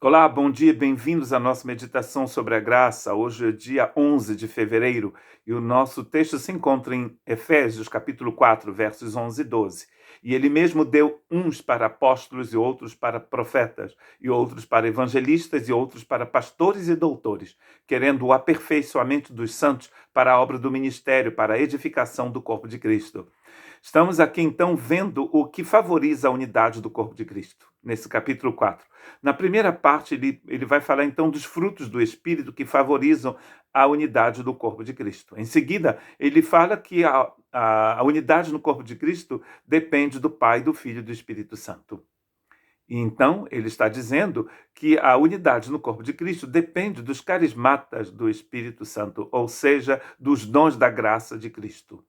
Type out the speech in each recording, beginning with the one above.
Olá, bom dia, bem-vindos à nossa meditação sobre a graça. Hoje é dia 11 de fevereiro e o nosso texto se encontra em Efésios, capítulo 4, versos 11 e 12. E ele mesmo deu uns para apóstolos e outros para profetas, e outros para evangelistas e outros para pastores e doutores, querendo o aperfeiçoamento dos santos para a obra do ministério, para a edificação do corpo de Cristo. Estamos aqui então vendo o que favoriza a unidade do corpo de Cristo, nesse capítulo 4. Na primeira parte, ele vai falar então dos frutos do Espírito que favorizam a unidade do corpo de Cristo. Em seguida, ele fala que a unidade no corpo de Cristo depende do Pai, do Filho e do Espírito Santo. E então, ele está dizendo que a unidade no corpo de Cristo depende dos carismatas do Espírito Santo, ou seja, dos dons da graça de Cristo.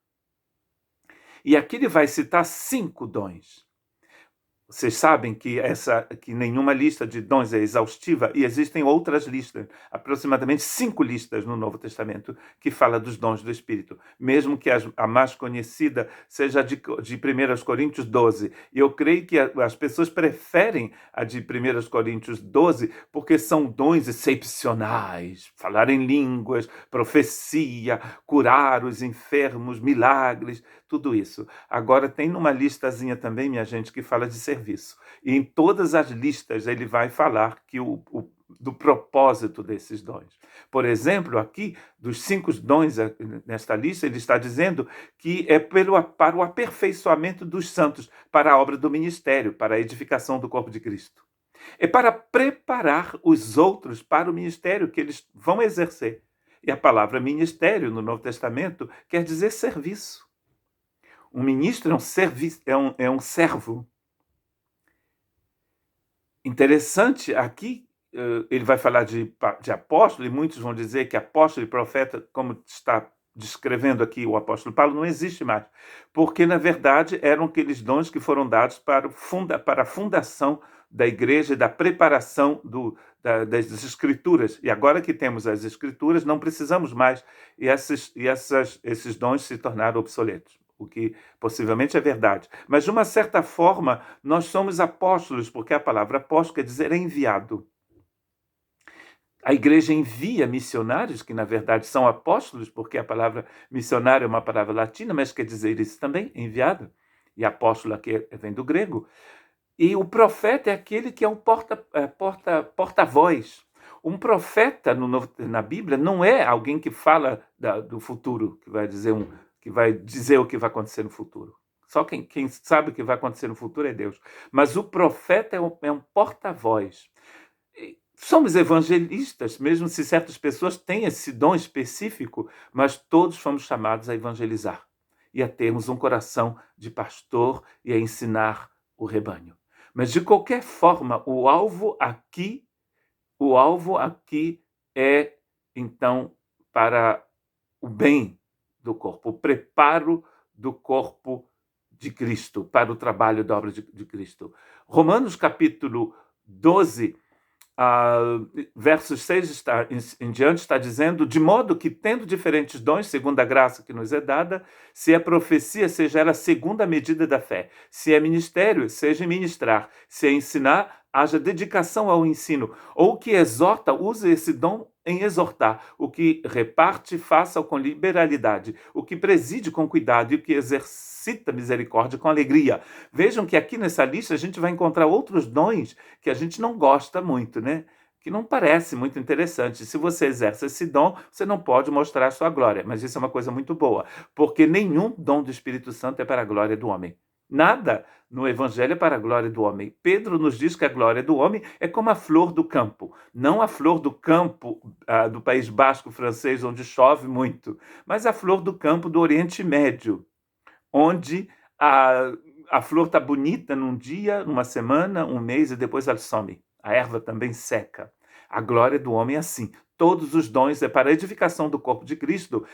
E aqui ele vai citar 5 dons. Vocês sabem que nenhuma lista de dons é exaustiva e existem outras listas, aproximadamente 5 listas no Novo Testamento, que fala dos dons do Espírito, mesmo que a mais conhecida seja a de 1 Coríntios 12. E eu creio que as pessoas preferem a de 1 Coríntios 12 porque são dons excepcionais, falar em línguas, profecia, curar os enfermos, milagres, tudo isso. Agora tem numa listazinha também, minha gente, que fala de serviço. E em todas as listas ele vai falar do propósito desses dons. Por exemplo, aqui, dos 5 dons nesta lista, ele está dizendo que é para o aperfeiçoamento dos santos, para a obra do ministério, para a edificação do corpo de Cristo. É para preparar os outros para o ministério que eles vão exercer. E a palavra ministério no Novo Testamento quer dizer serviço. Um ministro é um servo. Interessante, aqui ele vai falar de apóstolo, e muitos vão dizer que apóstolo e profeta, como está descrevendo aqui o apóstolo Paulo, não existe mais. Porque, na verdade, eram aqueles dons que foram dados para a fundação da igreja e da preparação das escrituras. E agora que temos as escrituras, não precisamos mais, e esses dons se tornaram obsoletos. O que possivelmente é verdade. Mas, de uma certa forma, nós somos apóstolos, porque a palavra apóstolo quer dizer enviado. A igreja envia missionários, que na verdade são apóstolos, porque a palavra missionário é uma palavra latina, mas quer dizer isso também, enviado. E apóstolo aqui vem do grego. E o profeta é aquele que é um porta-voz. Um profeta na Bíblia não é alguém que fala do futuro, que vai dizer o que vai acontecer no futuro. Só quem sabe o que vai acontecer no futuro é Deus. Mas o profeta é um porta-voz. Somos evangelistas, mesmo se certas pessoas têm esse dom específico, mas todos fomos chamados a evangelizar e a termos um coração de pastor e a ensinar o rebanho. Mas, de qualquer forma, o alvo aqui é, então, para o bem do corpo, o preparo do corpo de Cristo, para o trabalho da obra de Cristo. Romanos, capítulo 12, versos 6 em diante, está dizendo: de modo que, tendo diferentes dons, segundo a graça que nos é dada, se é profecia, seja ela segundo a medida da fé. Se é ministério, seja ministrar. Se é ensinar, haja dedicação ao ensino. Ou o que exorta, use esse dom em exortar. O que reparte, faça-o com liberalidade. O que preside com cuidado e o que exercita misericórdia com alegria. Vejam que aqui nessa lista a gente vai encontrar outros dons que a gente não gosta muito, né? Que não parece muito interessante. Se você exerce esse dom, você não pode mostrar a sua glória. Mas isso é uma coisa muito boa, porque nenhum dom do Espírito Santo é para a glória do homem. Nada no Evangelho é para a glória do homem. Pedro nos diz que a glória do homem é como a flor do campo. Não a flor do campo do País Basco francês, onde chove muito, mas a flor do campo do Oriente Médio, onde a flor está bonita num dia, numa semana, um mês e depois ela some. A erva também seca. A glória do homem é assim. Todos os dons é para a edificação do corpo de Cristo.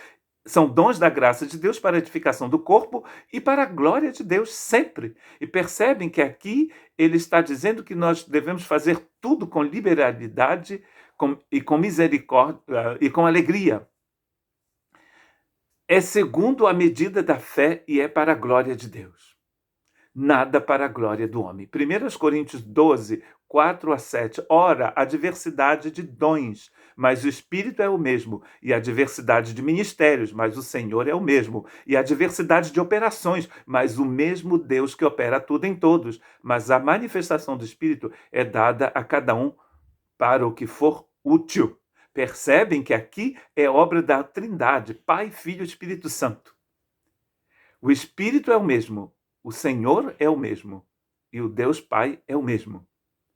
São dons da graça de Deus para a edificação do corpo e para a glória de Deus sempre. E percebem que aqui ele está dizendo que nós devemos fazer tudo com liberalidade e com misericórdia e com alegria. É segundo a medida da fé e é para a glória de Deus. Nada para a glória do homem. 1 Coríntios 12, 4-7. Ora, a diversidade de dons, mas o Espírito é o mesmo, e a diversidade de ministérios, mas o Senhor é o mesmo, e a diversidade de operações, mas o mesmo Deus que opera tudo em todos. Mas a manifestação do Espírito é dada a cada um para o que for útil. Percebem que aqui é obra da Trindade, Pai, Filho e Espírito Santo. O Espírito é o mesmo, o Senhor é o mesmo, e o Deus Pai é o mesmo,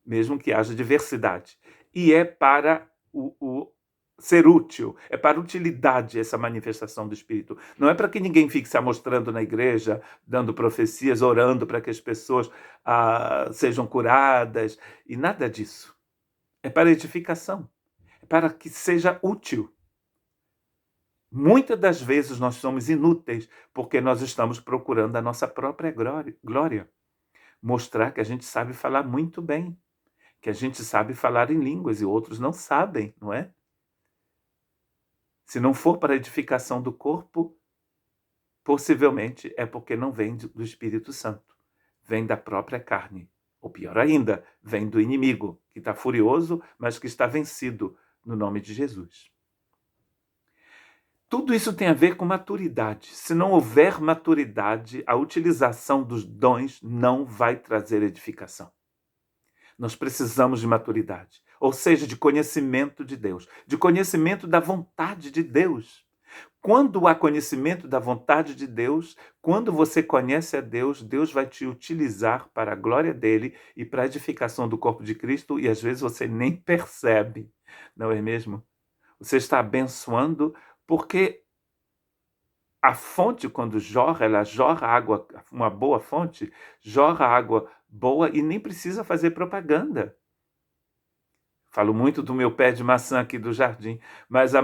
mesmo que haja diversidade. E é para o ser útil, é para utilidade essa manifestação do Espírito. Não é para que ninguém fique se amostrando na igreja, dando profecias, orando para que as pessoas sejam curadas, e nada disso. É para edificação, é para que seja útil. Muitas das vezes nós somos inúteis porque nós estamos procurando a nossa própria glória. Mostrar que a gente sabe falar muito bem, que a gente sabe falar em línguas e outros não sabem, não é? Se não for para a edificação do corpo, possivelmente é porque não vem do Espírito Santo, vem da própria carne. Ou pior ainda, vem do inimigo, que está furioso, mas que está vencido no nome de Jesus. Tudo isso tem a ver com maturidade. Se não houver maturidade, a utilização dos dons não vai trazer edificação. Nós precisamos de maturidade, ou seja, de conhecimento de Deus, de conhecimento da vontade de Deus. Quando há conhecimento da vontade de Deus, quando você conhece a Deus, Deus vai te utilizar para a glória dele e para a edificação do corpo de Cristo, e às vezes você nem percebe, não é mesmo? Você está abençoando porque a fonte, quando jorra, ela jorra água, uma boa fonte, jorra água boa e nem precisa fazer propaganda. Falo muito do meu pé de maçã aqui do jardim, mas a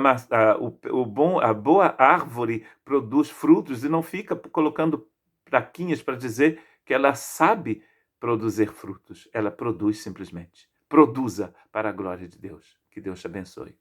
boa árvore produz frutos e não fica colocando plaquinhas para dizer que ela sabe produzir frutos. Ela produz simplesmente. Produza para a glória de Deus. Que Deus te abençoe.